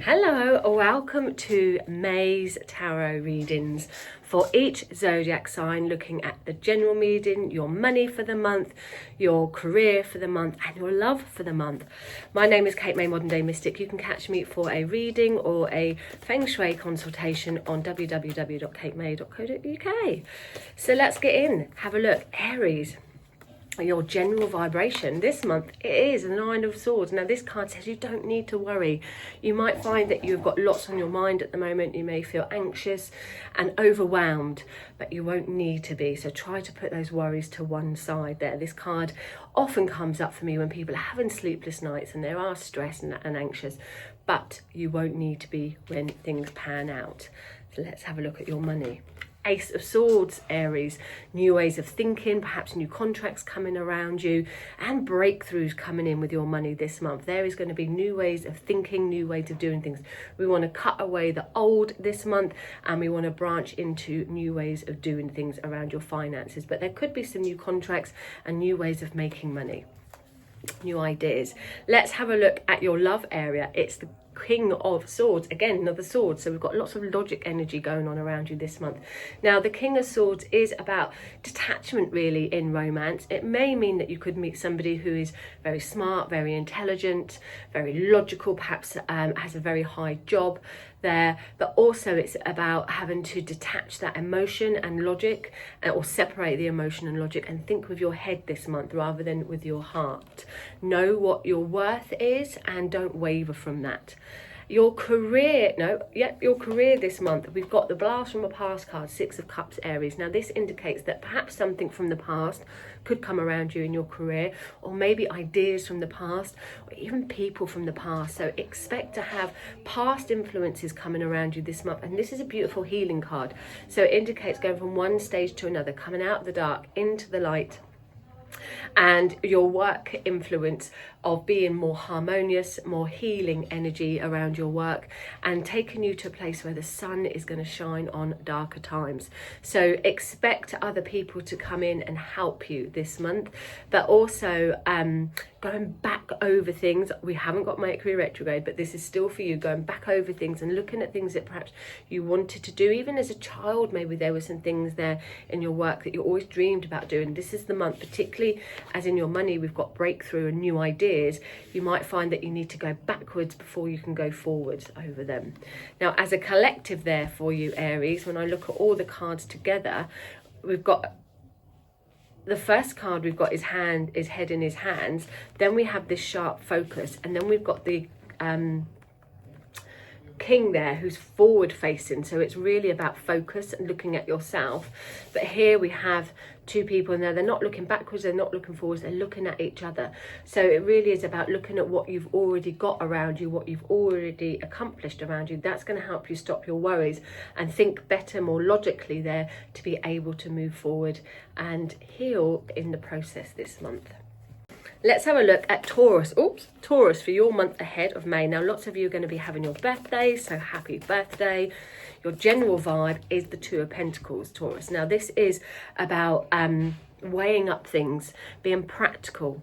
Hello, welcome to May's tarot readings for each zodiac sign, looking at the general reading, your money for the month, your career for the month, and your love for the month. My name is Kate May, Modern Day Mystic. You can catch me for a reading or a Feng Shui consultation on www.katemay.co.uk. So let's get in, have a look. Aries. Your general vibration this month, it is a Nine of Swords. Now this card says you don't need to worry. You might find that you've got lots on your mind at the moment. You may feel anxious and overwhelmed, but you won't need to be. So try to put those worries to one side there. This card often comes up for me when people are having sleepless nights and they are stressed and anxious, but you won't need to be when things pan out. So let's have a look at your money. Ace of Swords, Aries, new ways of thinking, perhaps new contracts coming around you and breakthroughs coming in with your money this month. There is going to be new ways of thinking, new ways of doing things. We want to cut away the old this month and we want to branch into new ways of doing things around your finances. But there could be some new contracts and new ways of making money, new ideas. Let's have a look at your love area. It's the King of Swords, again another sword, so we've got lots of logic energy going on around you this month. Now the King of Swords is about detachment really in romance. It may mean that you could meet somebody who is very smart, very intelligent, very logical, perhaps has a very high job there, but also it's about having to detach that emotion and logic, or separate the emotion and logic and think with your head this month rather than with your heart. Know what your worth is and don't waver from that. Your career, your career this month, we've got the Blast from a Past card, Six of Cups, Aries. Now this indicates that perhaps something from the past could come around you in your career, or maybe ideas from the past, or even people from the past. So expect to have past influences coming around you this month. And this is a beautiful healing card. So it indicates going from one stage to another, coming out of the dark into the light, and your work influence of being more harmonious, more healing energy around your work, and taking you to a place where the sun is going to shine on darker times. So expect other people to come in and help you this month, but also going back over things. We haven't got Mercury retrograde, but this is still for you, going back over things and looking at things that perhaps you wanted to do even as a child. Maybe there were some things there in your work that you always dreamed about doing. This is the month, particularly as in your money, we've got breakthrough and new ideas. You might find that you need to go backwards before you can go forwards over them. Now as a collective there for you, Aries, when I look at all the cards together, we've got the first card, we've got his head in his hands, then we have this sharp focus, and then we've got the King there who's forward facing. So it's really about focus and looking at yourself. But here we have two people and they're not looking backwards, they're not looking forwards, they're looking at each other. So it really is about looking at what you've already got around you, what you've already accomplished around you. That's going to help you stop your worries and think better, more logically there, to be able to move forward and heal in the process this month. Let's have a look at Taurus. Taurus for your month ahead of May. Now, lots of you are going to be having your birthdays, so happy birthday. Your general vibe is the Two of Pentacles, Taurus. Now, this is about weighing up things, being practical,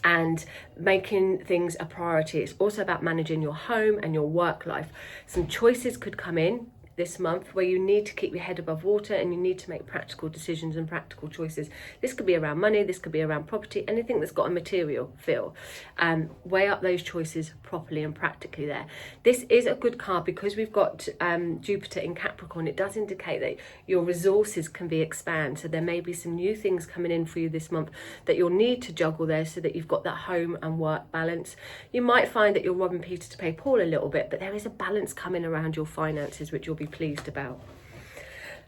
and making things a priority. It's also about managing your home and your work life. Some choices could come in this month where you need to keep your head above water and you need to make practical decisions and practical choices. This could be around money, this could be around property, anything that's got a material feel. Weigh up those choices properly and practically there. This is a good card because we've got Jupiter in Capricorn. It does indicate that your resources can be expanded. So there may be some new things coming in for you this month that you'll need to juggle there so that you've got that home and work balance. You might find that you're robbing Peter to pay Paul a little bit, but there is a balance coming around your finances which you'll be pleased about.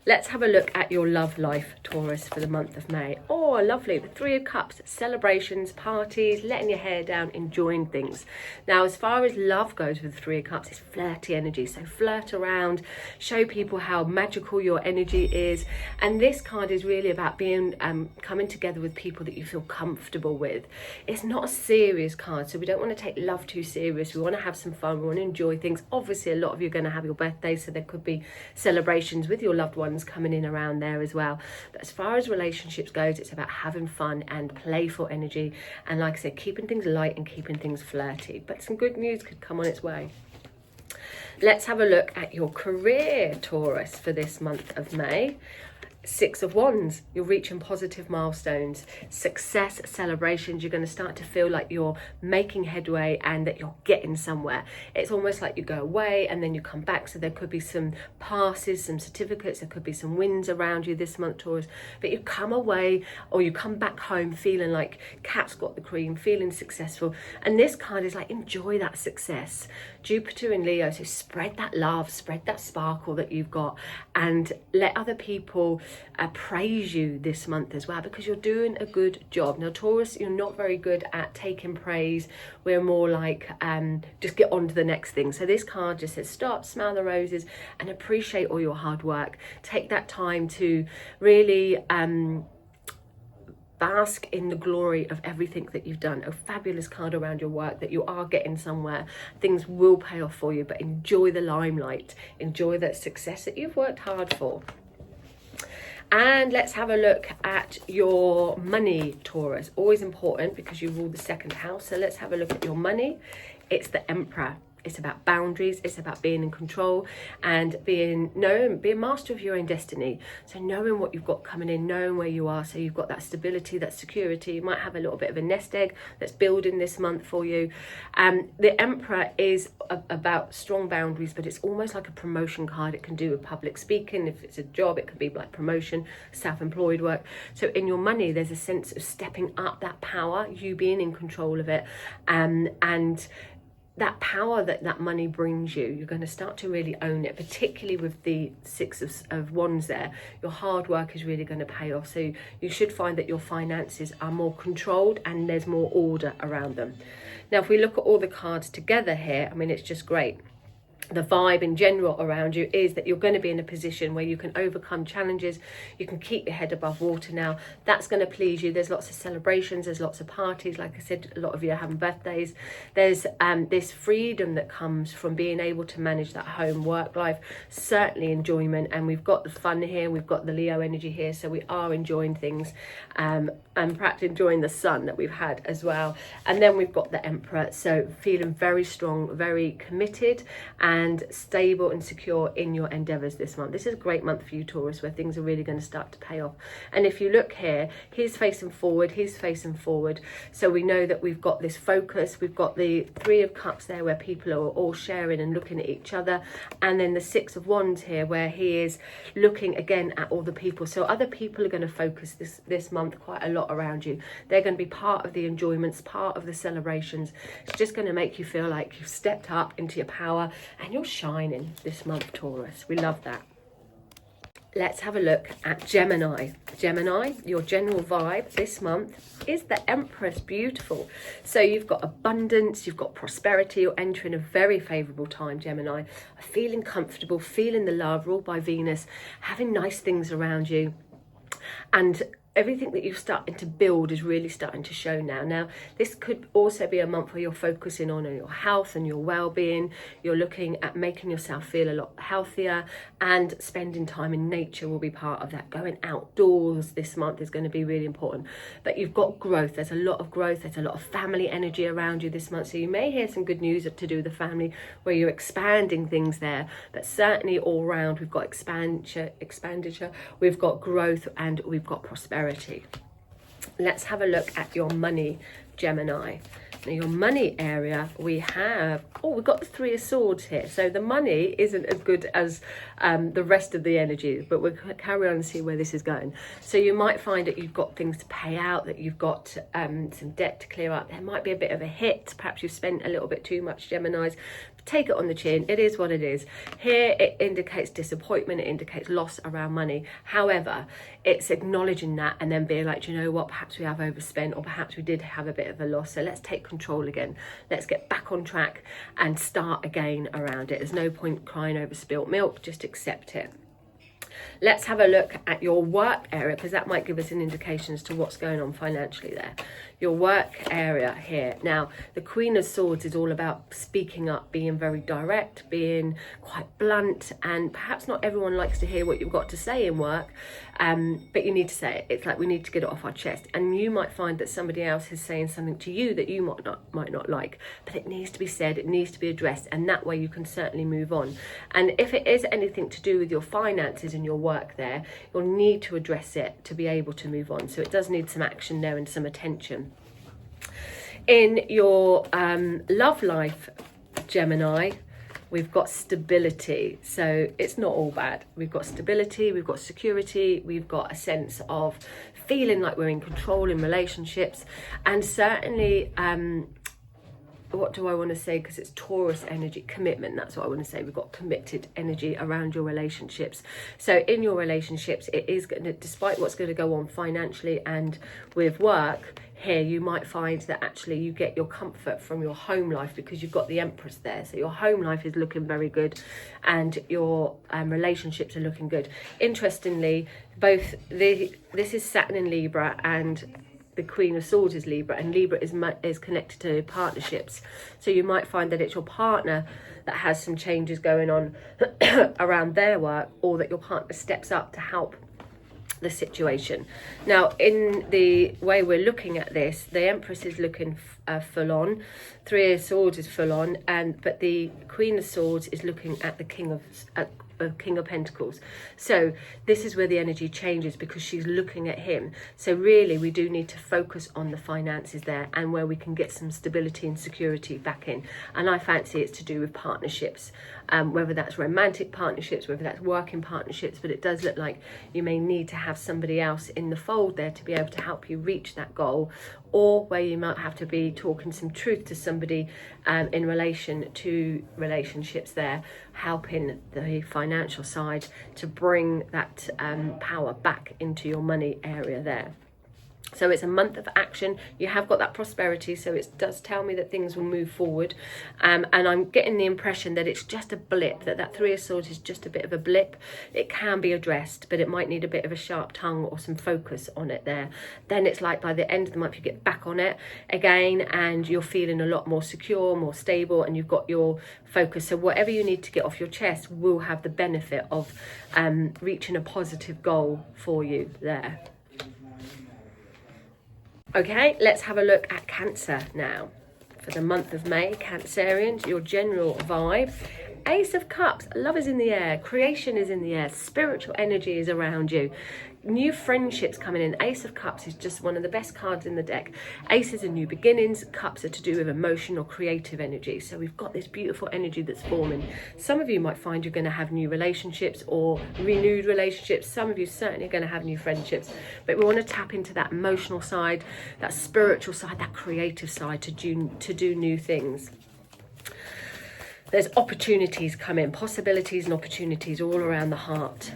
Let's have a look at your love life, Taurus, for the month of May. Oh, lovely. The Three of Cups, celebrations, parties, letting your hair down, enjoying things. Now, as far as love goes with the Three of Cups, it's flirty energy. So flirt around, show people how magical your energy is. And this card is really about being coming together with people that you feel comfortable with. It's not a serious card, so we don't want to take love too serious. We want to have some fun. We want to enjoy things. Obviously, a lot of you are going to have your birthdays, so there could be celebrations with your loved ones coming in around there as well. But as far as relationships goes, it's about having fun and playful energy, and like I said, keeping things light and keeping things flirty. But some good news could come on its way. Let's have a look at your career, Taurus, for this month of May. Six of Wands, you're reaching positive milestones, success, celebrations. You're going to start to feel like you're making headway and that you're getting somewhere. It's almost like you go away and then you come back. So there could be some passes, some certificates, there could be some wins around you this month, Taurus. But you come away or you come back home feeling like cat's got the cream, feeling successful. And this card is like, enjoy that success. Jupiter in Leo, so spread that love, spread that sparkle that you've got, and let other people praise you this month as well, because you're doing a good job. Now Taurus, you're not very good at taking praise. We're more like just get on to the next thing. So this card just says stop, smell the roses, and appreciate all your hard work. Take that time to really bask in the glory of everything that you've done. A fabulous card around your work, that you are getting somewhere. Things will pay off for you, but enjoy the limelight. Enjoy that success that you've worked hard for. And let's have a look at your money, Taurus. Always important because you rule the second house. So let's have a look at your money. It's the Emperor. It's about boundaries. It's about being in control and being master of your own destiny. So knowing what you've got coming in, knowing where you are. So you've got that stability, that security. You might have a little bit of a nest egg that's building this month for you. The Emperor is about strong boundaries, but it's almost like a promotion card. It can do with public speaking. If it's a job, it could be like promotion, self-employed work. So in your money, there's a sense of stepping up that power, you being in control of it, and that power that money brings you, you're going to start to really own it, particularly with the Six of Wands there. Your hard work is really going to pay off. So you should find that your finances are more controlled and there's more order around them. Now, if we look at all the cards together here, I mean, it's just great. The vibe in general around you is that you're going to be in a position where you can overcome challenges. You can keep your head above water now. That's going to please you. There's lots of celebrations. There's lots of parties. Like I said, a lot of you are having birthdays. There's this freedom that comes from being able to manage that home work life. Certainly enjoyment. And we've got the fun here. We've got the Leo energy here. So we are enjoying things and perhaps enjoying the sun that we've had as well. And then we've got the Emperor. So feeling very strong, very committed and stable and secure in your endeavors this month. This is a great month for you, Taurus, where things are really going to start to pay off. And if you look here, he's facing forward, he's facing forward. So we know that we've got this focus. We've got the Three of Cups there where people are all sharing and looking at each other. And then the Six of Wands here where he is looking again at all the people. So other people are going to focus this month quite a lot around you. They're going to be part of the enjoyments, part of the celebrations. It's just going to make you feel like you've stepped up into your power and you're shining this month, Taurus. We love that. Let's have a look at Gemini. Gemini, your general vibe this month is the Empress. Beautiful. So you've got abundance, you've got prosperity. You're entering a very favourable time, Gemini. Feeling comfortable, feeling the love, ruled by Venus, having nice things around you. And everything that you're starting to build is really starting to show now. Now, this could also be a month where you're focusing on your health and your well-being. You're looking at making yourself feel a lot healthier, and spending time in nature will be part of that. Going outdoors this month is going to be really important. But you've got growth. There's a lot of growth. There's a lot of family energy around you this month. So you may hear some good news to do with the family where you're expanding things there. But certainly all round, we've got expenditure, we've got growth, and we've got prosperity. Let's have a look at your money, Gemini. Now, your money area, we've got the Three of Swords here. So the money isn't as good as the rest of the energy, but we'll carry on and see where this is going. So you might find that you've got things to pay out, that you've got some debt to clear up. There might be a bit of a hit. Perhaps you've spent a little bit too much, Geminis. Take it on the chin. It is what it is. Here it indicates disappointment. It indicates loss around money. However, it's acknowledging that and then being like, do you know what, perhaps we have overspent, or perhaps we did have a bit of a loss. So let's take control again. Let's get back on track and start again around it. There's no point crying over spilt milk. Just accept it. Let's have a look at your work area, because that might give us an indication as to what's going on financially there. Your work area here. Now, the Queen of Swords is all about speaking up, being very direct, being quite blunt, and perhaps not everyone likes to hear what you've got to say in work, but you need to say it. It's like we need to get it off our chest, and you might find that somebody else is saying something to you that you might not like, but it needs to be said, it needs to be addressed, and that way you can certainly move on. And if it is anything to do with your finances and your work there, you'll need to address it to be able to move on. So it does need some action there and some attention. In your love life, Gemini, we've got stability. So it's not all bad. We've got stability, we've got security, we've got a sense of feeling like we're in control in relationships, and certainly what do I want to say, because it's Taurus energy, commitment, that's what I want to say. We've got committed energy around your relationships. So in your relationships, it is going to, despite what's going to go on financially and with work here, you might find that actually you get your comfort from your home life, because you've got the Empress there. So your home life is looking very good, and your relationships are looking good. Interestingly, both this is Saturn in Libra, and the Queen of Swords is Libra, and Libra is connected to partnerships. So you might find that it's your partner that has some changes going on around their work, or that your partner steps up to help the situation. Now, in the way we're looking at this, the Empress is looking full on, Three of Swords is full on, but the Queen of Swords is looking at the King of Pentacles. So this is where the energy changes, because she's looking at him. So really we do need to focus on the finances there, and where we can get some stability and security back in. And I fancy it's to do with partnerships, whether that's romantic partnerships, whether that's working partnerships, but it does look like you may need to have somebody else in the fold there to be able to help you reach that goal, or where you might have to be talking some truth to somebody in relation to relationships there, helping the financial side to bring that power back into your money area there. So it's a month of action. You have got that prosperity, so it does tell me that things will move forward. And I'm getting the impression that it's just a blip, that Three of Swords is just a bit of a blip. It can be addressed, but it might need a bit of a sharp tongue or some focus on it there. Then it's like by the end of the month, you get back on it again, and you're feeling a lot more secure, more stable, and you've got your focus. So whatever you need to get off your chest will have the benefit of reaching a positive goal for you there. Okay, let's have a look at Cancer now. For the month of May, Cancerians, your general vibe. Ace of Cups, love is in the air, creation is in the air, spiritual energy is around you. New friendships coming in. Ace of Cups is just one of the best cards in the deck. Aces are new beginnings. Cups are to do with emotion or creative energy. So we've got this beautiful energy that's forming. Some of you might find you're going to have new relationships or renewed relationships. Some of you certainly are going to have new friendships. But we want to tap into that emotional side, that spiritual side, that creative side to do new things. There's opportunities coming, possibilities and opportunities all around the heart.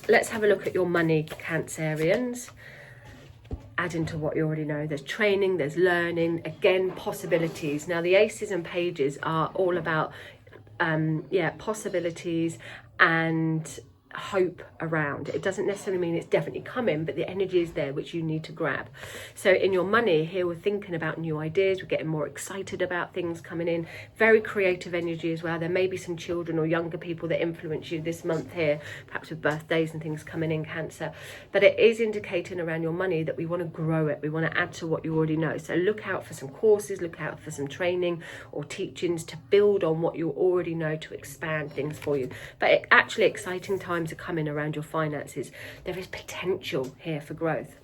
Let's have a look at your money, Cancerians. Adding to what you already know, there's training, there's learning, again, possibilities. Now, the aces and pages are all about, possibilities and hope around. It doesn't necessarily mean it's definitely coming, but the energy is there, which you need to grab. So in your money here, we're thinking about new ideas, we're getting more excited about things coming in, very creative energy as well. There may be some children or younger people that influence you this month here, perhaps with birthdays and things coming in, Cancer. But it is indicating around your money that we want to grow it, we want to add to what you already know. So look out for some courses, look out for some training or teachings to build on what you already know, to expand things for you. But actually exciting times are coming around your finances. There is potential here for growth.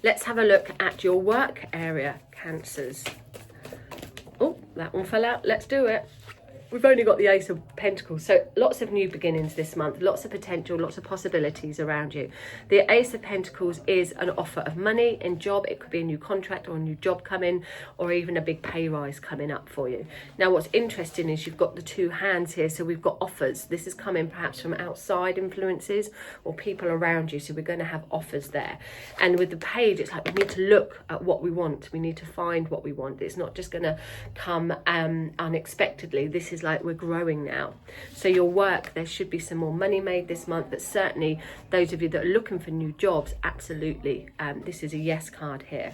Let's have a look at your work area, Cancers. Oh, that one fell out. Let's do it. We've only got the Ace of Pentacles, so lots of new beginnings this month, lots of potential, lots of possibilities around you. The Ace of Pentacles is an offer of money and job. It could be a new contract or a new job coming, or even a big pay rise coming up for you. Now, what's interesting is you've got the two hands here, so we've got offers. This is coming perhaps from outside influences or people around you, so we're going to have offers there. And with the page, it's like we need to look at what we want. We need to find what we want. It's not just going to come unexpectedly. This is like we're growing now. So your work, there should be some more money made this month, but certainly those of you that are looking for new jobs, absolutely, this is a yes card here.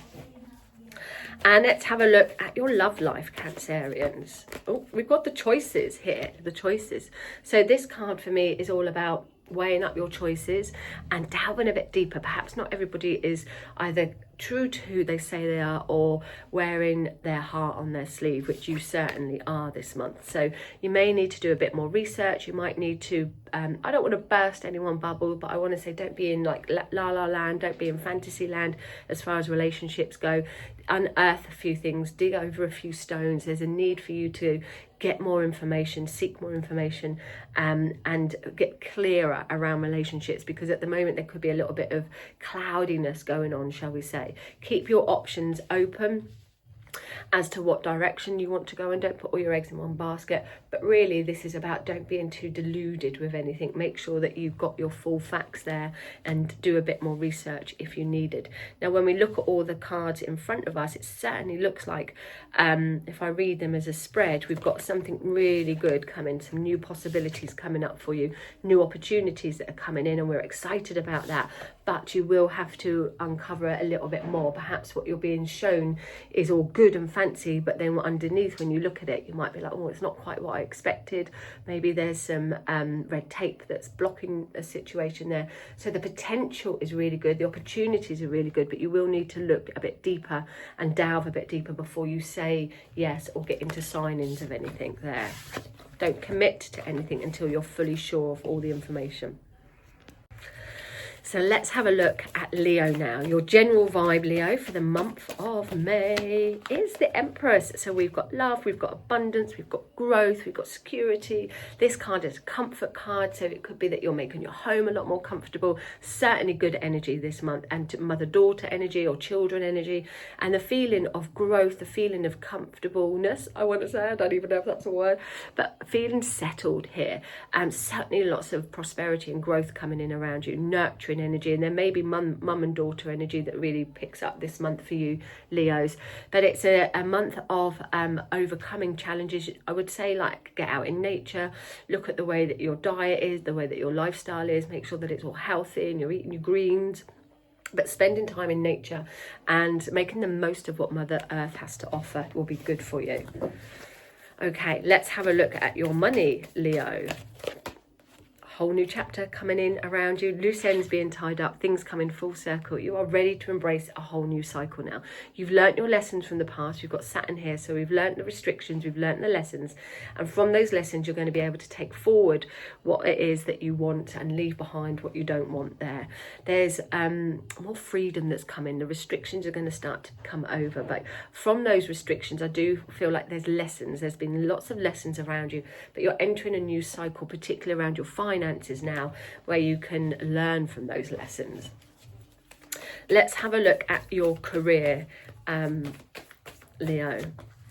And let's have a look at your love life, Cancerians. Oh, we've got the choices here, the choices. So this card for me is all about weighing up your choices and delving a bit deeper. Perhaps not everybody is either true to who they say they are or wearing their heart on their sleeve, which you certainly are this month. So you may need to do a bit more research. You might need to, I don't want to burst anyone's bubble, but I want to say don't be in like la land, don't be in fantasy land as far as relationships go. Unearth a few things, dig over a few stones. There's a need for you to get more information, seek more information, and get clearer around relationships, because at the moment there could be a little bit of cloudiness going on, shall we say. Keep your options open as to what direction you want to go, and don't put all your eggs in one basket. But really this is about don't being too deluded with anything. Make sure that you've got your full facts there and do a bit more research if you needed. Now when we look at all the cards in front of us, it certainly looks like if I read them as a spread, we've got something really good coming, some new possibilities coming up for you, new opportunities that are coming in, and we're excited about that. But you will have to uncover it a little bit more. Perhaps what you're being shown is all good and fancy, but then underneath when you look at it, you might be like, oh, it's not quite what I expected. Maybe there's some red tape that's blocking a situation there. So the potential is really good, the opportunities are really good, but you will need to look a bit deeper and delve a bit deeper before you say yes or get into signings of anything there. Don't commit to anything until you're fully sure of all the information. So let's have a look at Leo now. Your general vibe, Leo, for the month of May is the Empress. So we've got love, we've got abundance, we've got growth, we've got security. This card is a comfort card, so it could be that you're making your home a lot more comfortable. Certainly good energy this month, and mother-daughter energy or children energy, and the feeling of growth, the feeling of comfortableness, I want to say, I don't even know if that's a word, but feeling settled here. Certainly lots of prosperity and growth coming in around you, nurturing energy, and there may be mum and daughter energy that really picks up this month for you, Leos. But it's a month of overcoming challenges. I would say, like, get out in nature, look at the way that your diet is, the way that your lifestyle is, make sure that it's all healthy and you're eating your greens. But spending time in nature and making the most of what Mother Earth has to offer will be good for you. Okay, let's have a look at your money, Leo. Whole new chapter coming in around you, loose ends being tied up, things coming full circle. You are ready to embrace a whole new cycle now. You've learnt your lessons from the past. You've got Saturn here, so we've learnt the restrictions, we've learnt the lessons, and from those lessons you're going to be able to take forward what it is that you want and leave behind what you don't want there. There's more freedom that's coming. The restrictions are going to start to come over, but from those restrictions I do feel like there's lessons. There's been lots of lessons around you, but you're entering a new cycle, particularly around your finances now, where you can learn from those lessons. Let's have a look at your career, Leo.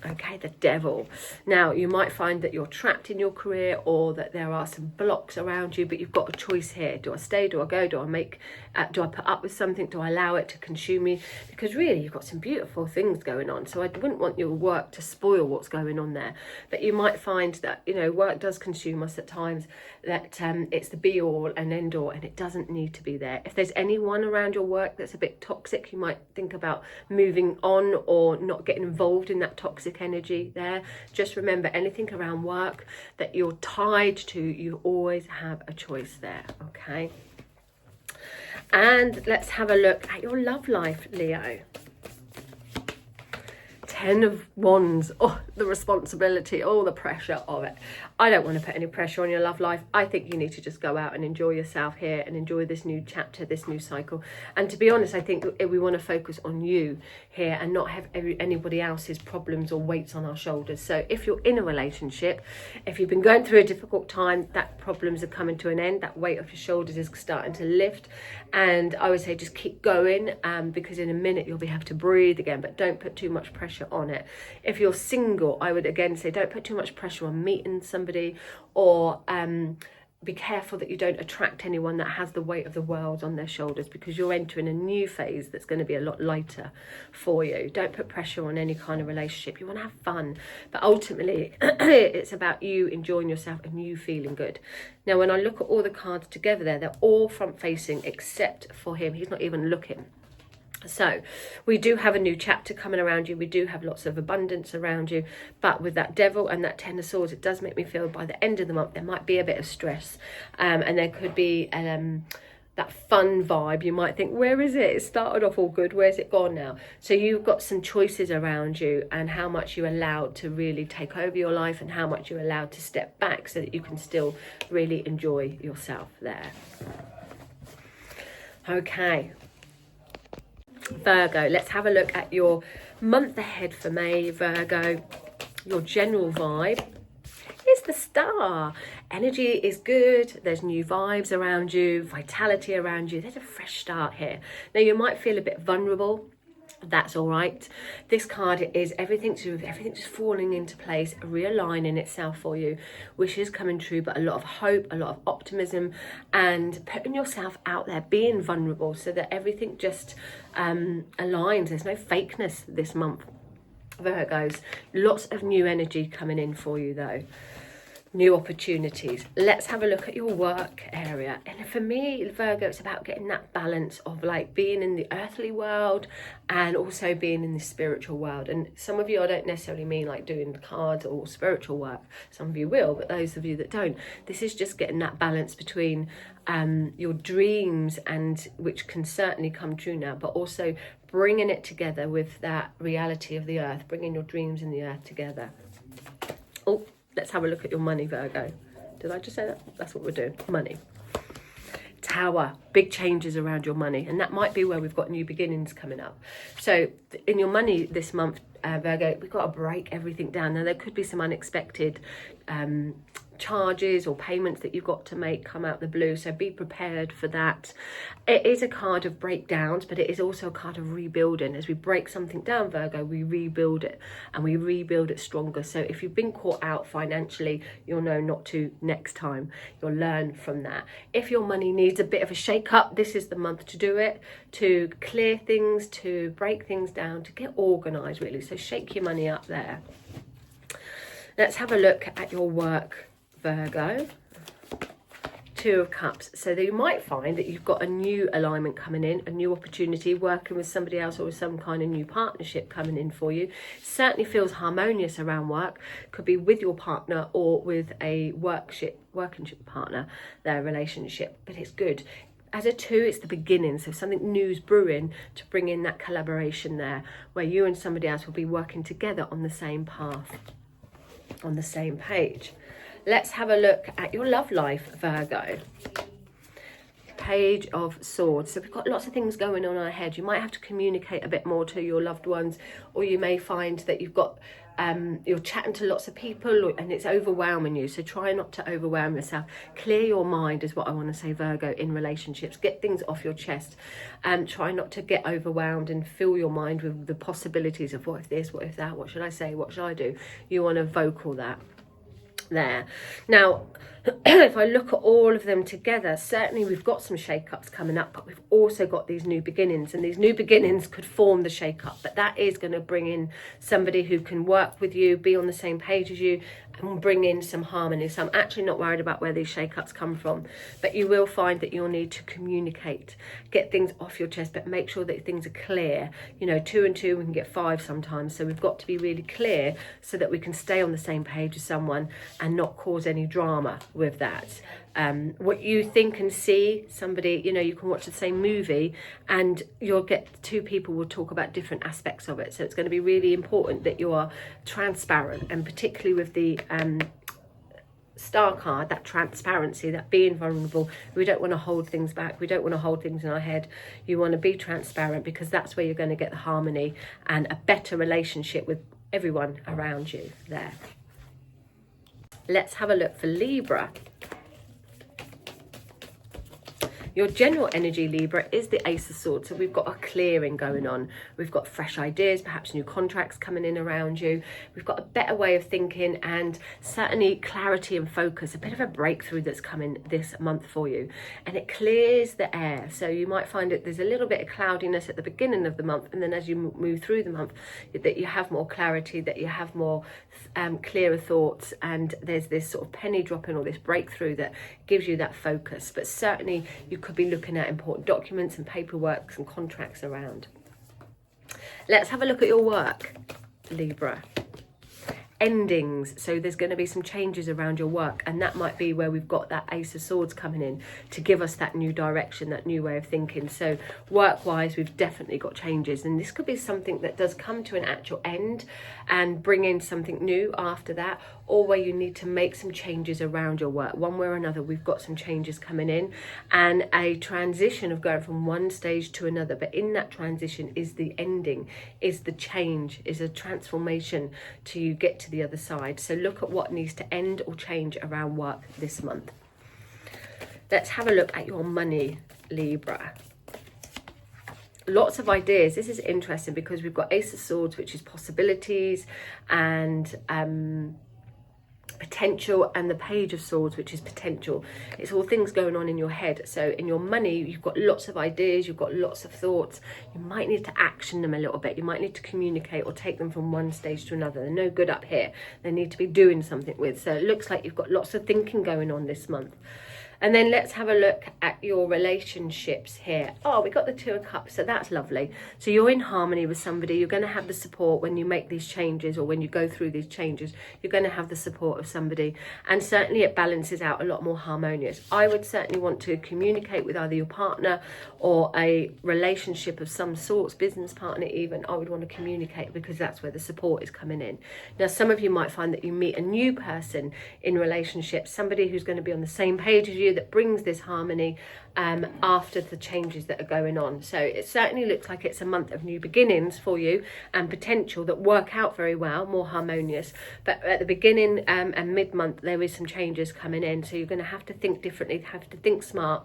Okay, the Devil. Now, you might find that you're trapped in your career, or that there are some blocks around you, but you've got a choice here. Do I stay? Do I go? Do I put up with something? Do I allow it to consume me? Because really, you've got some beautiful things going on. So I wouldn't want your work to spoil what's going on there. But you might find that, you know, work does consume us at times, that it's the be all and end all, and it doesn't need to be there. If there's anyone around your work that's a bit toxic, you might think about moving on or not getting involved in that toxic energy there. Just remember, anything around work that you're tied to, you always have a choice there. Okay, and let's have a look at your love life, Leo. 10 of Wands. Oh, the responsibility, all the pressure of it. I don't want to put any pressure on your love life. I think you need to just go out and enjoy yourself here and enjoy this new chapter, this new cycle. And to be honest, I think we want to focus on you here and not have anybody else's problems or weights on our shoulders. So if you're in a relationship, if you've been going through a difficult time, that problems are coming to an end, that weight off your shoulders is starting to lift. And I would say just keep going, because in a minute you'll be able to breathe again, but don't put too much pressure on it. If you're single, I would again say don't put too much pressure on meeting somebody or be careful that you don't attract anyone that has the weight of the world on their shoulders, because you're entering a new phase that's going to be a lot lighter for you. Don't put pressure on any kind of relationship. You want to have fun, but ultimately it's about you enjoying yourself and you feeling good. Now, when I look at all the cards together there, they're all front facing except for him. He's not even looking. So we do have a new chapter coming around you. We do have lots of abundance around you, but with that Devil and that Ten of Swords, it does make me feel by the end of the month there might be a bit of stress, and there could be that fun vibe. You might think, where is it? It started off all good, where's it gone now? So you've got some choices around you, and how much you're allowed to really take over your life and how much you're allowed to step back so that you can still really enjoy yourself there. Okay, Virgo, let's have a look at your month ahead for May, Virgo. Your general vibe is the Star. Energy is good. There's new vibes around you, vitality around you. There's a fresh start here. Now, you might feel a bit vulnerable. That's all right. This card is everything just falling into place, realigning itself for you, wishes coming true, but a lot of hope, a lot of optimism, and putting yourself out there, being vulnerable so that everything just aligns. There's no fakeness this month, Virgos. Lots of new energy coming in for you though. New opportunities. Let's have a look at your work area. And for me, Virgo, it's about getting that balance of like being in the earthly world and also being in the spiritual world. And some of you, I don't necessarily mean like doing cards or spiritual work. Some of you will, but those of you that don't, this is just getting that balance between your dreams, and which can certainly come true now, but also bringing it together with that reality of the earth, bringing your dreams and the earth together. Oh, let's have a look at your money, Virgo. Did I just say that? That's what we're doing. Money. Tower. Big changes around your money. And that might be where we've got new beginnings coming up. So in your money this month, Virgo, we've got to break everything down. Now, there could be some unexpected charges or payments that you've got to make come out the blue, so be prepared for that. It is a card of breakdowns, but it is also a card of rebuilding. As we break something down, Virgo, we rebuild it, and we rebuild it stronger. So if you've been caught out financially, you'll know not to next time. You'll learn from that. If your money needs a bit of a shake up, this is the month to do it, to clear things, to break things down, to get organized really. So shake your money up there. Let's have a look at your work, Virgo. Two of Cups. So that you might find that you've got a new alignment coming in, a new opportunity, working with somebody else, or with some kind of new partnership coming in for you. Certainly feels harmonious around work. Could be with your partner or with a working partner, their relationship, but it's good. As a two, it's the beginning, so something new's brewing to bring in that collaboration there, where you and somebody else will be working together on the same path, on the same page. Let's have a look at your love life, Virgo. Page of Swords. So we've got lots of things going on in our head. You might have to communicate a bit more to your loved ones, or you may find that you've got you're chatting to lots of people and it's overwhelming you. So try not to overwhelm yourself. Clear your mind is what I want to say, Virgo, in relationships. Get things off your chest, and try not to get overwhelmed and fill your mind with the possibilities of what if this, what if that, what should I say, what should I do. You want to vocal that there. Now, if I look at all of them together, certainly we've got some shake-ups coming up, but we've also got these new beginnings, and these new beginnings could form the shake-up, but that is going to bring in somebody who can work with you, be on the same page as you, and bring in some harmony. So I'm actually not worried about where these shake-ups come from, but you will find that you'll need to communicate, get things off your chest, but make sure that things are clear. You know, 2 and 2, we can get 5 sometimes, so we've got to be really clear so that we can stay on the same page as someone and not cause any drama with that. What you think and see, somebody, you know, you can watch the same movie and you'll get 2 people will talk about different aspects of it. So it's going to be really important that you are transparent, and particularly with the Star card, that transparency, that being vulnerable. We don't want to hold things back. We don't want to hold things in our head. You want to be transparent, because that's where you're going to get the harmony and a better relationship with everyone around you there. Let's have a look for Libra. Your general energy, Libra, is the Ace of Swords. So we've got a clearing going on. We've got fresh ideas, perhaps new contracts coming in around you. We've got a better way of thinking and certainly clarity and focus, a bit of a breakthrough that's coming this month for you. And it clears the air. So you might find that there's a little bit of cloudiness at the beginning of the month, and then as you move through the month, that you have more clarity, that you have more clearer thoughts, and there's this sort of penny dropping or this breakthrough that gives you that focus. But certainly you could be looking at important documents and paperwork and contracts around. Let's have a look at your work, Libra. Endings. So there's going to be some changes around your work, and that might be where we've got that Ace of Swords coming in to give us that new direction, that new way of thinking. So work wise, we've definitely got changes, and this could be something that does come to an actual end and bring in something new after that, or where you need to make some changes around your work. One way or another, we've got some changes coming in and a transition of going from one stage to another. But in that transition is the ending, is the change, is a transformation to get to the other side. So look at what needs to end or change around work this month. Let's have a look at your money, Libra. Lots of ideas. This is interesting because we've got Ace of Swords, which is possibilities and potential, and the Page of Swords, which is potential. It's all things going on in your head. So in your money, you've got lots of ideas, you've got lots of thoughts. You might need to action them a little bit. You might need to communicate or take them from one stage to another. They're no good up here. They need to be doing something with. So it looks like you've got lots of thinking going on this month. And then let's have a look at your relationships here. Oh, we got the Two of Cups, so that's lovely. So you're in harmony with somebody. You're going to have the support when you make these changes, or when you go through these changes. You're going to have the support of somebody. And certainly it balances out a lot more harmonious. I would certainly want to communicate with either your partner or a relationship of some sorts, business partner even. I would want to communicate, because that's where the support is coming in. Now, some of you might find that you meet a new person in relationships, somebody who's going to be on the same page as you, that brings this harmony after the changes that are going on. So it certainly looks like it's a month of new beginnings for you and potential that work out very well, more harmonious. But at the beginning and mid-month, there is some changes coming in. So you're going to have to think differently, have to think smart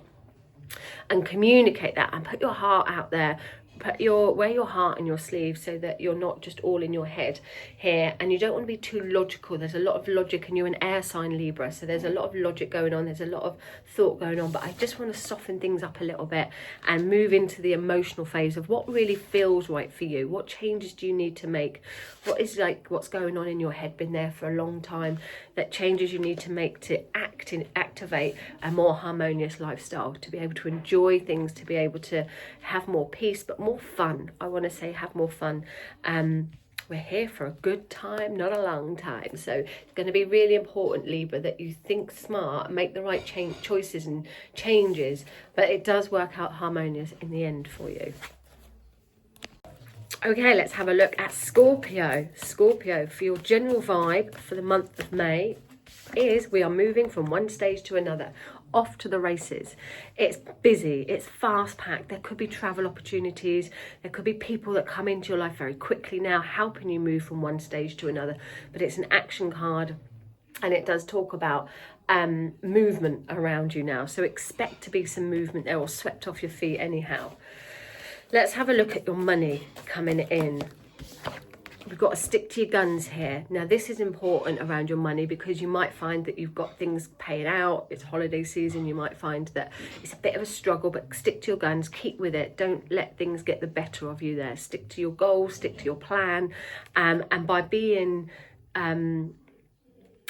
and communicate that, and put your heart out there. Wear your heart in your sleeve, so that you're not just all in your head here, and you don't want to be too logical. There's a lot of logic, and you're an air sign, Libra, so there's a lot of logic going on, there's a lot of thought going on. But I just want to soften things up a little bit and move into the emotional phase of what really feels right for you. What changes do you need to make? What is what's going on in your head, been there for a long time, that changes you need to make to activate a more harmonious lifestyle, to be able to enjoy things, to be able to have more peace, but more fun. I want to say have more fun. We're here for a good time, not a long time. So it's going to be really important, Libra, that you think smart, make the right choices and changes, but it does work out harmonious in the end for you. Okay, let's have a look at Scorpio. Scorpio, for your general vibe for the month of May is we are moving from one stage to another, off to the races. It's busy, it's fast packed. There could be travel opportunities. There could be people that come into your life very quickly now, helping you move from one stage to another. But it's an action card, and it does talk about movement around you now. So expect to be some movement there, or swept off your feet anyhow. Let's have a look at your money coming in. We've got to stick to your guns here. Now, this is important around your money, because you might find that you've got things paid out. It's holiday season. You might find that it's a bit of a struggle, but stick to your guns. Keep with it. Don't let things get the better of you there. Stick to your goals. Stick to your plan. And by being...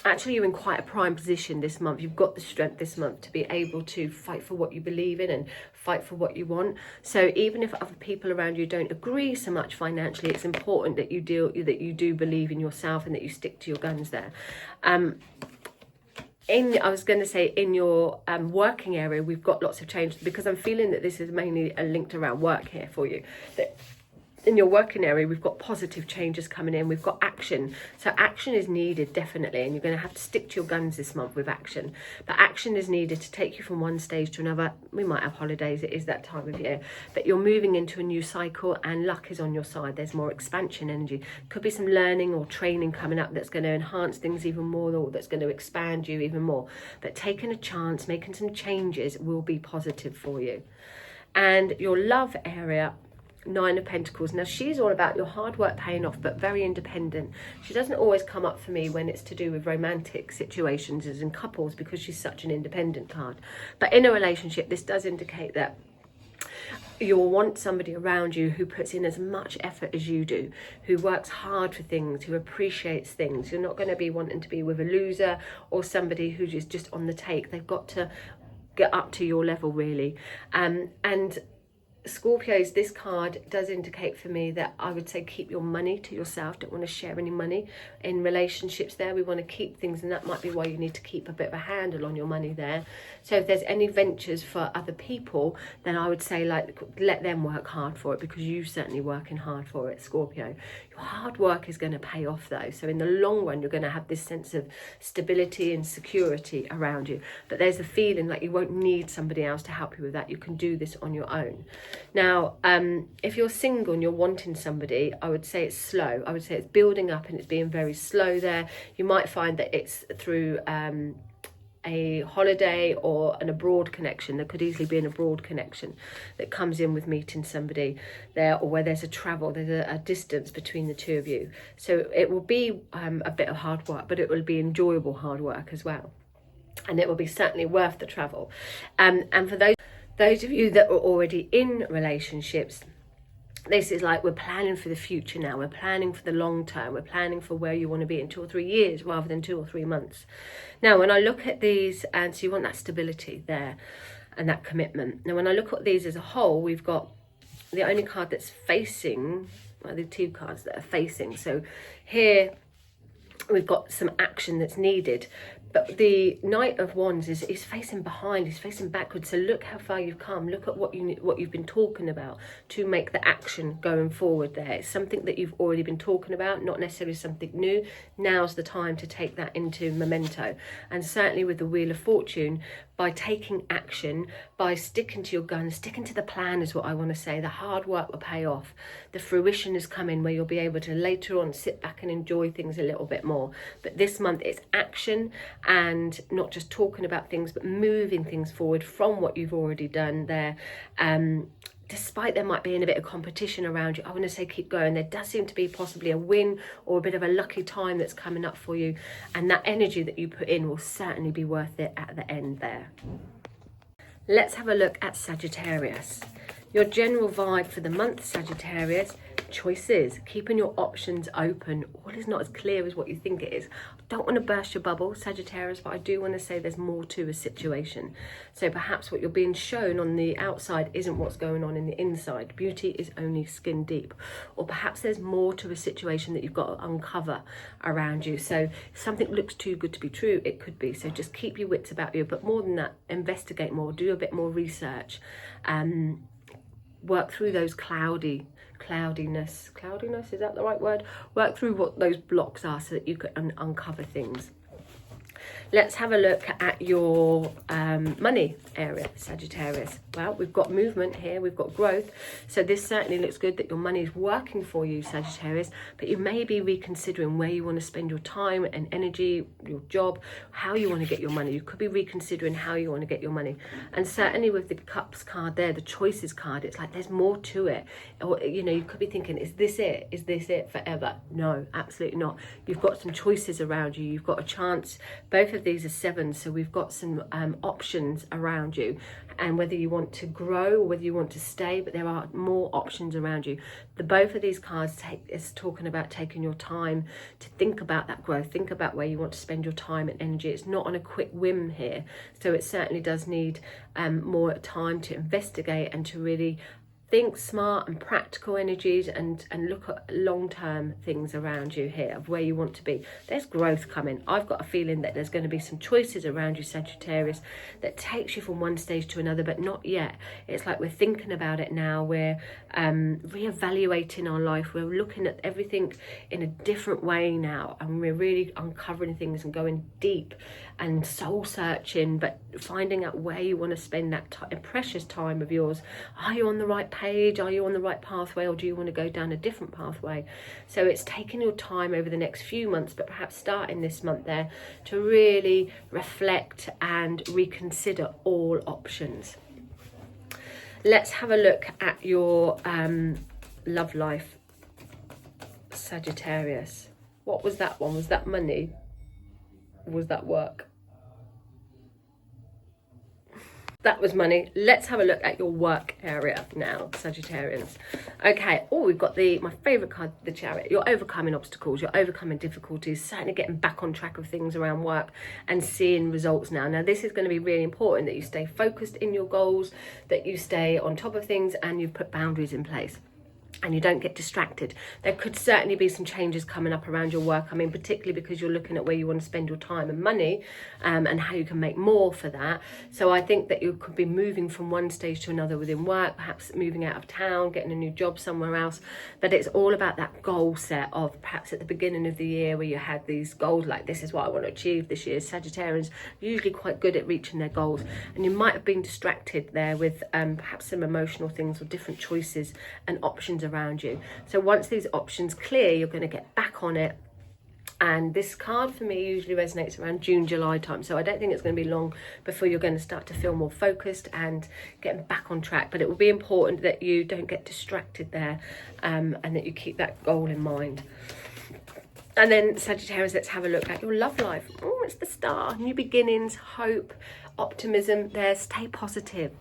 Actually, you're in quite a prime position this month. You've got the strength this month to be able to fight for what you believe in and fight for what you want. So even if other people around you don't agree so much financially, it's important that you do believe in yourself and that you stick to your guns there. I was going to say, in your working area, we've got lots of change, because I'm feeling that this is mainly linked around work here for you. That in your working area, we've got positive changes coming in. We've got action. So action is needed, definitely. And you're going to have to stick to your guns this month with action. But action is needed to take you from one stage to another. We might have holidays. It is that time of year. But you're moving into a new cycle and luck is on your side. There's more expansion energy. Could be some learning or training coming up that's going to enhance things even more, or that's going to expand you even more. But taking a chance, making some changes will be positive for you. And your love area, Nine of Pentacles. Now, she's all about your hard work paying off, but very independent. She doesn't always come up for me when it's to do with romantic situations as in couples, because she's such an independent card. But in a relationship, this does indicate that you'll want somebody around you who puts in as much effort as you do, who works hard for things, who appreciates things. You're not going to be wanting to be with a loser or somebody who is just on the take. They've got to get up to your level, really. And Scorpios, this card does indicate for me that I would say keep your money to yourself. Don't want to share any money in relationships there. We want to keep things, and that might be why you need to keep a bit of a handle on your money there. So if there's any ventures for other people, then I would say, like, let them work hard for it, because you're certainly working hard for it, Scorpio. Your hard work is going to pay off, though. So in the long run, you're going to have this sense of stability and security around you. But there's a feeling like you won't need somebody else to help you with that. You can do this on your own. Now, if you're single and you're wanting somebody, I would say it's slow. I would say it's building up and it's being very slow there. You might find that it's through a holiday or an abroad connection. There could easily be an abroad connection that comes in with meeting somebody there, or where there's a travel, there's a distance between the two of you. So it will be a bit of hard work, but it will be enjoyable hard work as well. And it will be certainly worth the travel. And for those of you that are already in relationships, this is like, we're planning for the future now. We're planning for the long term. We're planning for where you want to be in 2 or 3 years rather than 2 or 3 months. Now, when I look at these, and so you want that stability there and that commitment. Now, when I look at these as a whole, we've got the only card that's facing, well, the 2 cards that are facing. So here we've got some action that's needed. But the Knight of Wands is facing behind, he's facing backwards. So look how far you've come. Look at what you've been talking about to make the action going forward there. It's something that you've already been talking about, not necessarily something new. Now's the time to take that into memento. And certainly with the Wheel of Fortune, by taking action, by sticking to your guns, sticking to the plan is what I want to say. The hard work will pay off. The fruition is coming where you'll be able to later on sit back and enjoy things a little bit more. But this month it's action, and not just talking about things, but moving things forward from what you've already done there. Despite there might be a bit of competition around you, I want to say keep going. There does seem to be possibly a win or a bit of a lucky time that's coming up for you. And that energy that you put in will certainly be worth it at the end there. Let's have a look at Sagittarius. Your general vibe for the month, Sagittarius. Choices, keeping your options open. All is not as clear as what you think it is. I don't want to burst your bubble, Sagittarius, but I do want to say there's more to a situation. So perhaps what you're being shown on the outside isn't what's going on in the inside. Beauty is only skin deep. Or perhaps there's more to a situation that you've got to uncover around you. So if something looks too good to be true, it could be. So just keep your wits about you. But more than that, investigate more, do a bit more research. Work through those cloudiness, is that the right word? Work through what those blocks are so that you can uncover things. Let's have a look at your money area, Sagittarius. Well, we've got movement here, we've got growth. So this certainly looks good that your money is working for you, Sagittarius, but you may be reconsidering where you want to spend your time and energy, your job, how you want to get your money. You could be reconsidering how you want to get your money. And certainly with the Cups card there, the Choices card, it's like there's more to it. Or, you know, you could be thinking, is this it? Is this it forever? No, absolutely not. You've got some choices around you. You've got a chance. Both of these are 7s, so we've got some options around you, and whether you want to grow or whether you want to stay, but there are more options around you. Both of these cards is talking about taking your time to think about that growth, think about where you want to spend your time and energy. It's not on a quick whim here, so it certainly does need more time to investigate and to really think smart and practical energies, and look at long-term things around you here of where you want to be. There's growth coming. I've got a feeling that there's going to be some choices around you, Sagittarius, that takes you from one stage to another, but not yet. It's like we're thinking about it now. We're reevaluating our life. We're looking at everything in a different way now, and we're really uncovering things and going deep and soul searching, but finding out where you want to spend that precious time of yours. Are you on the right page? Are you on the right pathway, or do you want to go down a different pathway? So it's taking your time over the next few months, but perhaps starting this month there, to really reflect and reconsider all options. Let's have a look at your love life, Sagittarius. What was that one? Was that money? Was that work? That was money. Let's have a look at your work area now, Sagittarians. Okay, we've got my favourite card, the Chariot. You're overcoming obstacles, you're overcoming difficulties, certainly getting back on track of things around work and seeing results now. Now, this is going to be really important, that you stay focused in your goals, that you stay on top of things, and you've put boundaries in place, and you don't get distracted. There could certainly be some changes coming up around your work. I mean, particularly because you're looking at where you want to spend your time and money, and how you can make more for that. So I think that you could be moving from one stage to another within work, perhaps moving out of town, getting a new job somewhere else. But it's all about that goal set of perhaps at the beginning of the year where you had these goals, like this is what I want to achieve this year. Sagittarians are usually quite good at reaching their goals, and you might have been distracted there with perhaps some emotional things or different choices and options around you. So once these options clear, you're going to get back on it. And this card for me usually resonates around June, July time. So I don't think it's going to be long before you're going to start to feel more focused and getting back on track. But it will be important that you don't get distracted there, and that you keep that goal in mind. And then Sagittarius, let's have a look at your love life. Oh, it's the Star. New beginnings, hope, optimism there. Stay positive,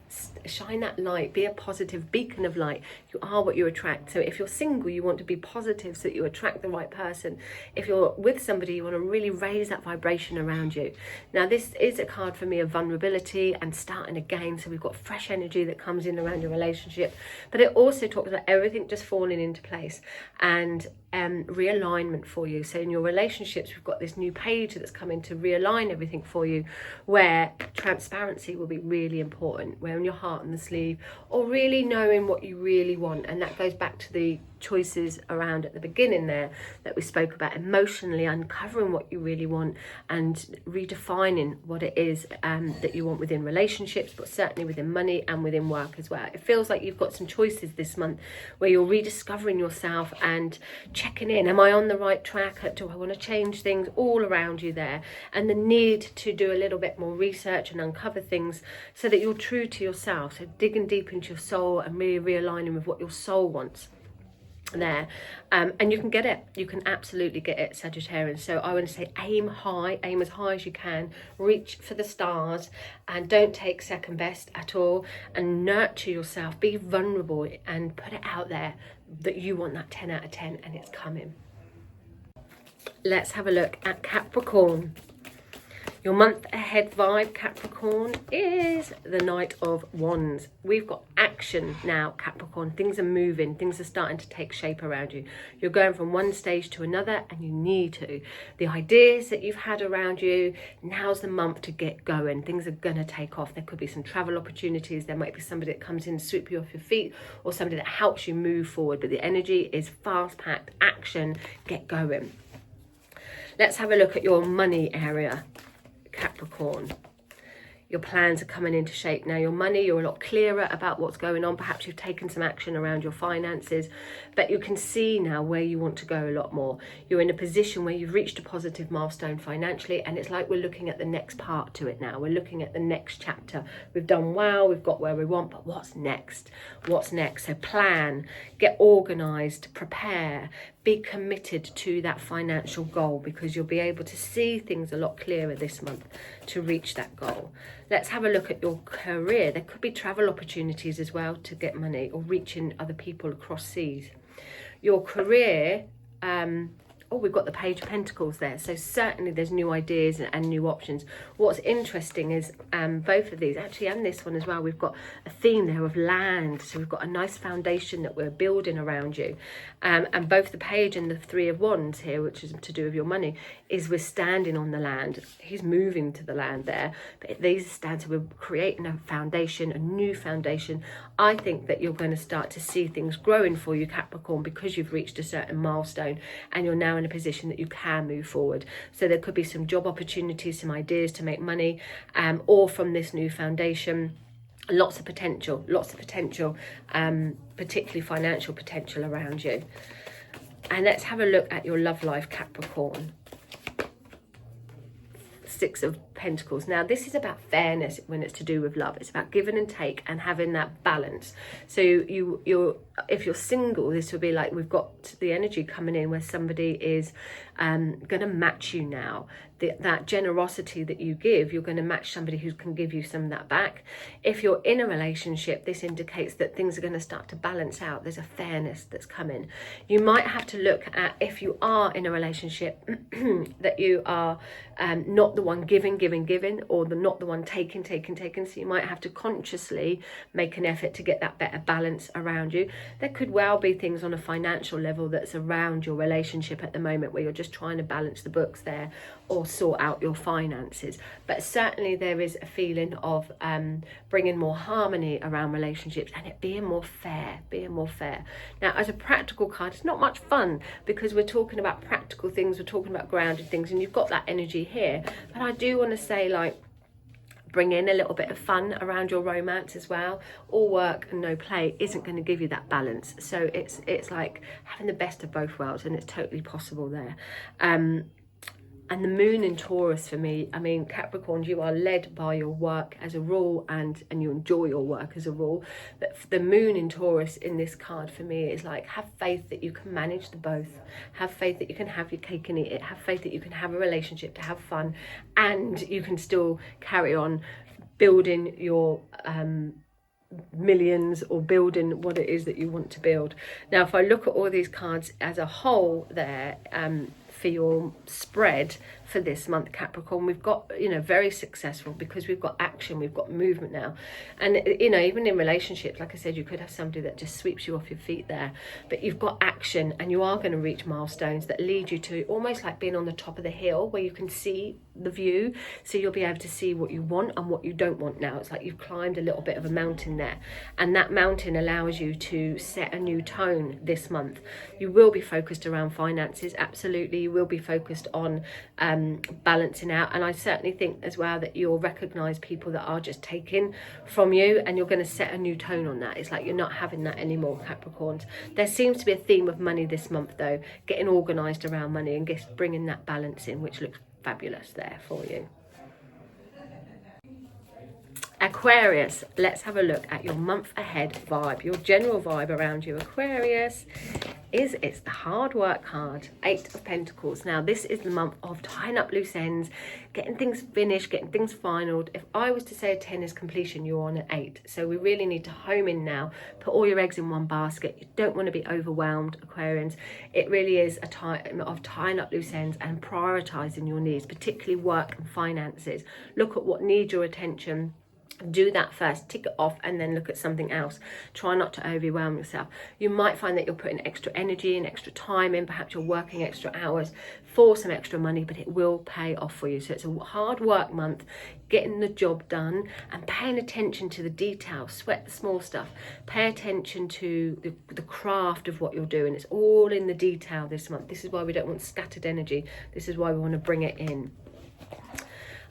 shine that light, be a positive beacon of light. You are what you attract. So if you're single, you want to be positive so that you attract the right person. If you're with somebody, you want to really raise that vibration around you. Now, this is a card for me of vulnerability and starting again. So we've got fresh energy that comes in around your relationship, but it also talks about everything just falling into place and realignment for you. So in your relationships, we've got this new page that's coming to realign everything for you, where transparency will be really important, wearing your heart on the sleeve, or really knowing what you really want. And that goes back to the choices around at the beginning there that we spoke about, emotionally uncovering what you really want and redefining what it is that you want within relationships, but certainly within money and within work as well. It feels like you've got some choices this month where you're rediscovering yourself and checking in. Am I on the right track? Do I want to change things all around you there? And the need to do a little bit more research and uncover things so that you're true to yourself. So digging deep into your soul and really realigning with what your soul wants there, and you can get it. You can absolutely get it, Sagittarius. So I want to say aim high, aim as high as you can, reach for the stars, and don't take second best at all, and nurture yourself, be vulnerable, and put it out there that you want that 10 out of 10, and it's coming. Let's have a look at Capricorn. Your month ahead vibe, Capricorn, is the Knight of Wands. We've got action now, Capricorn. Things are moving. Things are starting to take shape around you. You're going from one stage to another, and you need to. The ideas that you've had around you, now's the month to get going. Things are going to take off. There could be some travel opportunities. There might be somebody that comes in and sweep you off your feet, or somebody that helps you move forward. But the energy is fast-packed. Action, get going. Let's have a look at your money area, Capricorn. Your plans are coming into shape now. Your money, you're a lot clearer about what's going on. Perhaps you've taken some action around your finances, but you can see now where you want to go a lot more. You're in a position where you've reached a positive milestone financially, and it's like we're looking at the next part to it now. We're looking at the next chapter. We've done well, we've got where we want, but what's next? What's next? So plan, get organised, prepare, be committed to that financial goal, because you'll be able to see things a lot clearer this month to reach that goal. Let's have a look at your career. There could be travel opportunities as well to get money, or reaching other people across seas. Your career, Oh, we've got the Page of Pentacles there. So certainly there's new ideas and new options. What's interesting is both of these, actually, and this one as well, we've got a theme there of land. So we've got a nice foundation that we're building around you. And both the Page and the Three of Wands here, which is to do with your money, is we're standing on the land. He's moving to the land there. But these stand, so we're creating a foundation, a new foundation. I think that you're going to start to see things growing for you, Capricorn, because you've reached a certain milestone and you're now in a position that you can move forward. So there could be some job opportunities, some ideas to make money, or from this new foundation. Lots of potential, particularly financial potential around you. And let's have a look at your love life, Capricorn. Six of Pentacles. Now this is about fairness when it's to do with love. It's about giving and take and having that balance. So you're if you're single, this will be like, we've got the energy coming in where somebody is going to match you now. That generosity that you give, you're going to match somebody who can give you some of that back. If you're in a relationship, this indicates that things are going to start to balance out. There's a fairness that's coming. You might have to look at, if you are in a relationship, that you are not the one giving, or not the one taking. So you might have to consciously make an effort to get that better balance around you. There could well be things on a financial level that's around your relationship at the moment where you're just trying to balance the books there or sort out your finances. But certainly there is a feeling of bringing more harmony around relationships and it being more fair. Now, as a practical card, it's not much fun because we're talking about practical things, we're talking about grounded things, and you've got that energy here. But I do want to say, like, bring in a little bit of fun around your romance as well. All work and no play isn't going to give you that balance. So it's like having the best of both worlds, and it's totally possible there. And the moon in Taurus for me, I mean, Capricorn, you are led by your work as a rule, and you enjoy your work as a rule. But the moon in Taurus in this card for me is like, have faith that you can manage the both. Have faith that you can have your cake and eat it. Have faith that you can have a relationship to have fun, and you can still carry on building your millions, or building what it is that you want to build. Now, if I look at all these cards as a whole there, for your spread for this month, Capricorn, we've got, very successful because we've got action, we've got movement now. And, even in relationships, like I said, you could have somebody that just sweeps you off your feet there, but you've got action and you are going to reach milestones that lead you to almost like being on the top of the hill where you can see the view. So you'll be able to see what you want and what you don't want now. It's like you've climbed a little bit of a mountain there, and that mountain allows you to set a new tone this month. You will be focused around finances, absolutely. You will be focused on balancing out, and I certainly think as well that you'll recognize people that are just taking from you, and you're going to set a new tone on that. It's like you're not having that anymore, Capricorns. There seems to be a theme of money this month though, getting organized around money and just bringing that balance in, which looks fabulous there for you. Aquarius, let's have a look at your month ahead vibe, your general vibe around you, Aquarius. It's the hard work card, 8 of Pentacles. Now, this is the month of tying up loose ends, getting things finished, getting things finalized. If I was to say a 10 is completion, you're on an 8. So we really need to home in now, put all your eggs in one basket. You don't want to be overwhelmed, Aquarians. It really is a time of tying up loose ends and prioritizing your needs, particularly work and finances. Look at what needs your attention. Do that first, tick it off, and then look at something else. Try not to overwhelm yourself. You might find that you're putting extra energy and extra time in, perhaps you're working extra hours for some extra money, but it will pay off for you. So it's a hard work month, getting the job done and paying attention to the details. Sweat the small stuff, pay attention to the craft of what you're doing. It's all in the detail this month. This is why we don't want scattered energy. This is why we want to bring it in.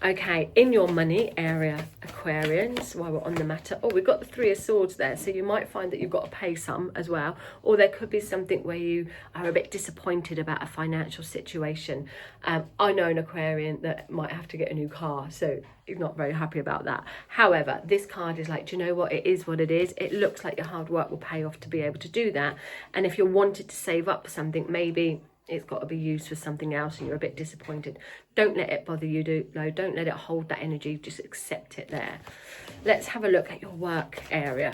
Okay, in your money area, Aquarians, while we're on the matter, we've got the 3 of Swords there, so you might find that you've got to pay some as well, or there could be something where you are a bit disappointed about a financial situation. I know an Aquarian that might have to get a new car, so you're not very happy about that. However, this card is like, do you know what? It is what it is. It looks like your hard work will pay off to be able to do that, and if you're wanted to save up for something, maybe it's got to be used for something else and you're a bit disappointed. Don't let it bother you, though. Don't let it hold that energy. Just accept it there. Let's have a look at your work area,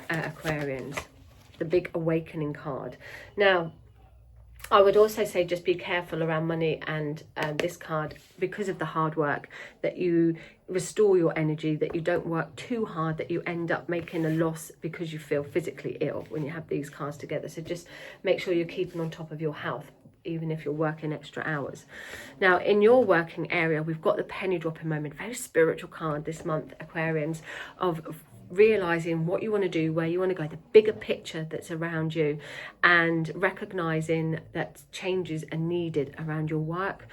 Aquarians. The big awakening card. Now, I would also say just be careful around money and this card, because of the hard work, that you restore your energy, that you don't work too hard, that you end up making a loss because you feel physically ill when you have these cards together. So just make sure you're keeping on top of your health, even if you're working extra hours. Now, in your working area, we've got the penny dropping moment, very spiritual card this month, Aquarians, of realizing what you want to do, where you want to go, the bigger picture that's around you, and recognizing that changes are needed around your work.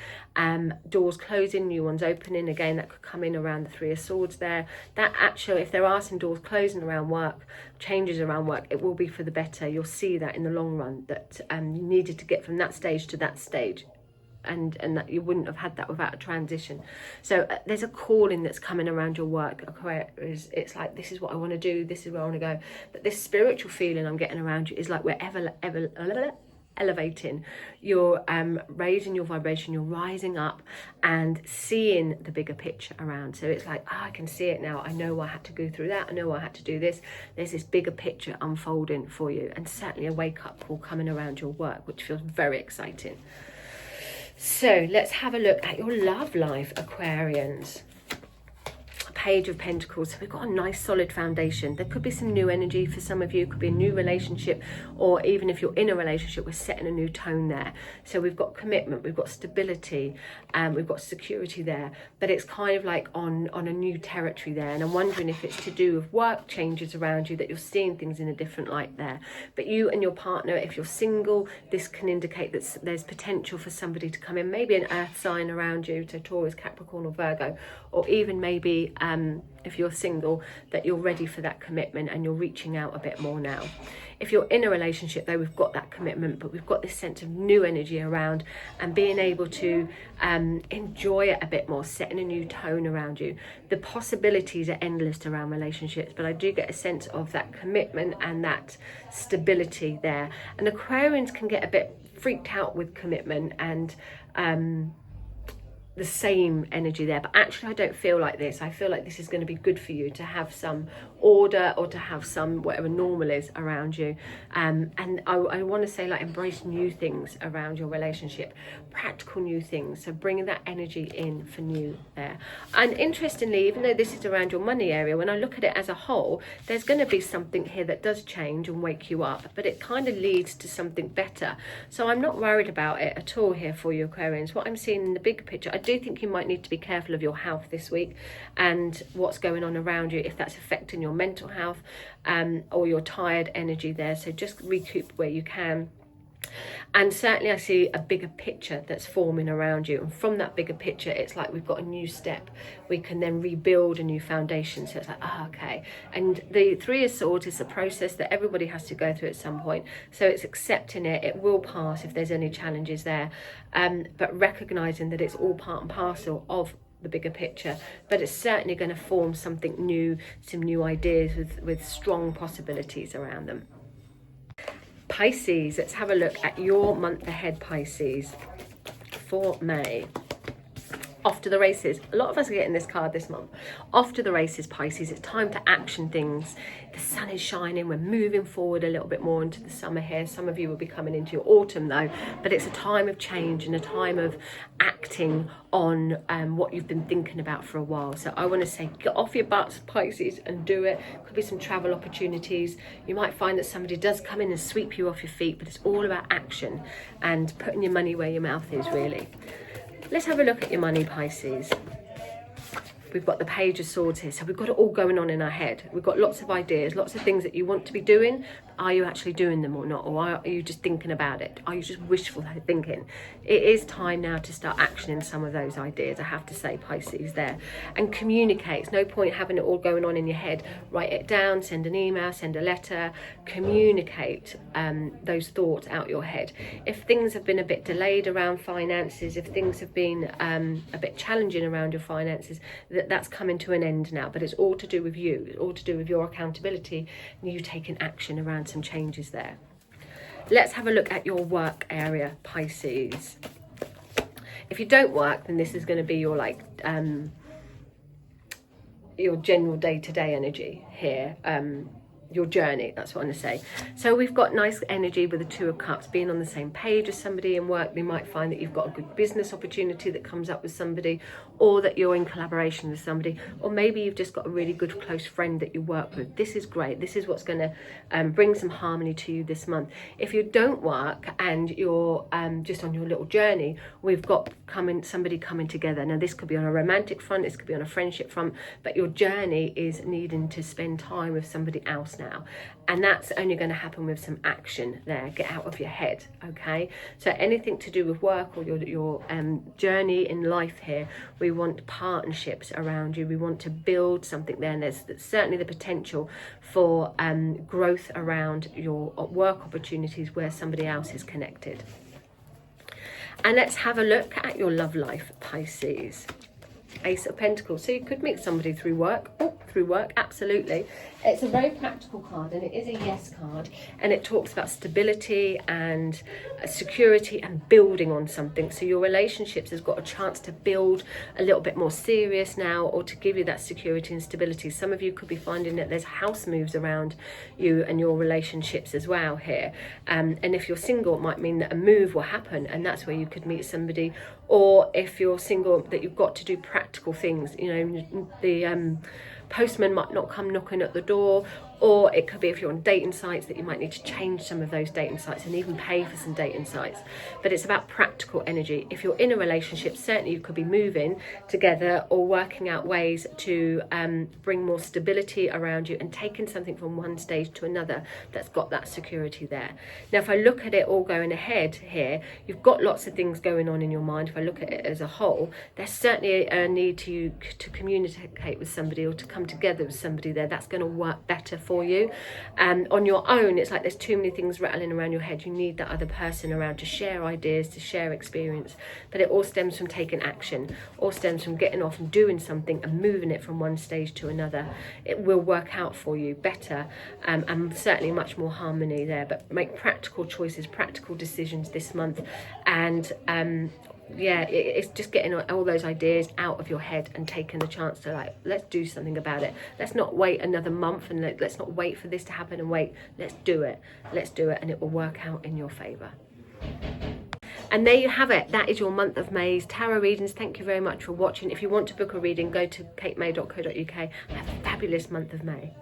Doors closing, new ones opening. Again, that could come in around the Three of Swords there. That actually, if there are some doors closing around work, changes around work, it will be for the better. You'll see that in the long run, that you needed to get from that stage to that stage. And that you wouldn't have had that without a transition. So there's a calling that's coming around your work, Aquarius. It's like, this is what I want to do, this is where I want to go. But this spiritual feeling I'm getting around you is like we're ever elevating. You're raising your vibration, you're rising up and seeing the bigger picture around. So it's like, I can see it now. I know I had to go through that. I know I had to do this. There's this bigger picture unfolding for you, and certainly a wake up call coming around your work, which feels very exciting. So let's have a look at your love life, Aquarians. Page of Pentacles. So we've got a nice solid foundation. There could be some new energy for some of you. It could be a new relationship, or even if you're in a relationship, we're setting a new tone there. So we've got commitment, we've got stability, and we've got security there. But it's kind of like on a new territory there. And I'm wondering if it's to do with work changes around you, that you're seeing things in a different light there. But you and your partner, if you're single, this can indicate that there's potential for somebody to come in, maybe an earth sign around you, so Taurus, Capricorn or Virgo, or even maybe if you're single, that you're ready for that commitment and you're reaching out a bit more now. If you're in a relationship, though, we've got that commitment, but we've got this sense of new energy around and being able to enjoy it a bit more, setting a new tone around you. The possibilities are endless around relationships, but I do get a sense of that commitment and that stability there. And Aquarians can get a bit freaked out with commitment and the same energy there, but actually I don't feel like this. I feel like this is going to be good for you to have some order, or to have some whatever normal is around you, and I want to say, like, embrace new things around your relationship, practical new things. So bringing that energy in for new there. And interestingly, even though this is around your money area, when I look at it as a whole, there's going to be something here that does change and wake you up, but it kind of leads to something better. So I'm not worried about it at all here for you, Aquarians. What I'm seeing in the bigger picture, I do think you might need to be careful of your health this week and what's going on around you, if that's affecting your mental health or your tired energy there. So just recoup where you can. And certainly I see a bigger picture that's forming around you, and from that bigger picture, it's like we've got a new step. We can then rebuild a new foundation. So it's like, okay. And the Three of Swords is a process that everybody has to go through at some point. So it's accepting it. It will pass if there's any challenges there, but recognizing that it's all part and parcel of the bigger picture. But it's certainly going to form something new, some new ideas with strong possibilities around them. Pisces, let's have a look at your month ahead, Pisces, for May. Off to the races. A lot of us are getting this card this month. Off to the races, Pisces. It's time to action things. The sun is shining. We're moving forward a little bit more into the summer here. Some of you will be coming into your autumn, though. But it's a time of change and a time of acting on what you've been thinking about for a while. So I want to say, get off your butts, Pisces, and do it. Could be some travel opportunities. You might find that somebody does come in and sweep you off your feet, but it's all about action and putting your money where your mouth is, really. Let's have a look at your money, Pisces. We've got the Page of Swords here. So we've got it all going on in our head. We've got lots of ideas, lots of things that you want to be doing. Are you actually doing them or not? Or are you just thinking about it? Are you just wishful thinking? It is time now to start actioning some of those ideas, I have to say, Pisces, there. And communicate. It's no point having it all going on in your head. Write it down, send an email, send a letter. Communicate those thoughts out your head. If things have been a bit delayed around finances, if things have been a bit challenging around your finances, that's coming to an end now. But it's all to do with you. It's all to do with your accountability and you taking action around some changes there. Let's have a look at your work area, Pisces. If you don't work, then this is going to be your your general day-to-day energy here. your journey. That's what I'm going to say. So we've got nice energy with the Two of Cups, being on the same page as somebody in work. You might find that you've got a good business opportunity that comes up with somebody, or that you're in collaboration with somebody, or maybe you've just got a really good close friend that you work with. This is great. This is what's going to bring some harmony to you this month. If you don't work and you're just on your little journey, we've got somebody coming together. Now this could be on a romantic front, this could be on a friendship front, but your journey is needing to spend time with somebody else now, and that's only going to happen with some action there. Get out of your head, okay? So anything to do with work or your journey in life here, we want partnerships around you. We want to build something there, and there's certainly the potential for growth around your work opportunities where somebody else is connected. And let's have a look at your love life, Pisces. Ace of Pentacles. So you could meet somebody through work. Oh, through work, absolutely. It's a very practical card, and it is a yes card, and it talks about stability and security and building on something. So your relationships has got a chance to build a little bit more serious now, or to give you that security and stability. Some of you could be finding that there's house moves around you and your relationships as well here, and if you're single, it might mean that a move will happen, and that's where you could meet somebody. Or if you're single, that you've got to do practical things. You know, the postman might not come knocking at the door, or it could be if you're on dating sites that you might need to change some of those dating sites and even pay for some dating sites. But it's about practical energy. If you're in a relationship, certainly you could be moving together or working out ways to bring more stability around you and taking something from one stage to another that's got that security there. Now, if I look at it all going ahead here, you've got lots of things going on in your mind. If I look at it as a whole, there's certainly a need to communicate with somebody or to come together with somebody there. That's going to work better for you. On your own, it's like there's too many things rattling around your head. You need that other person around to share ideas, to share experience. But it all stems from taking action, all stems from getting off and doing something and moving it from one stage to another. It will work out for you better, and certainly much more harmony there. But make practical choices, practical decisions this month, and yeah, it's just getting all those ideas out of your head and taking the chance to, like, let's do something about it. Let's not wait another month, and let's not wait for this to happen and wait. Let's do it, and it will work out in your favour. And there you have it. That is your month of May's tarot readings. Thank you very much for watching. If you want to book a reading, go to katemay.co.uk. Have a fabulous month of May.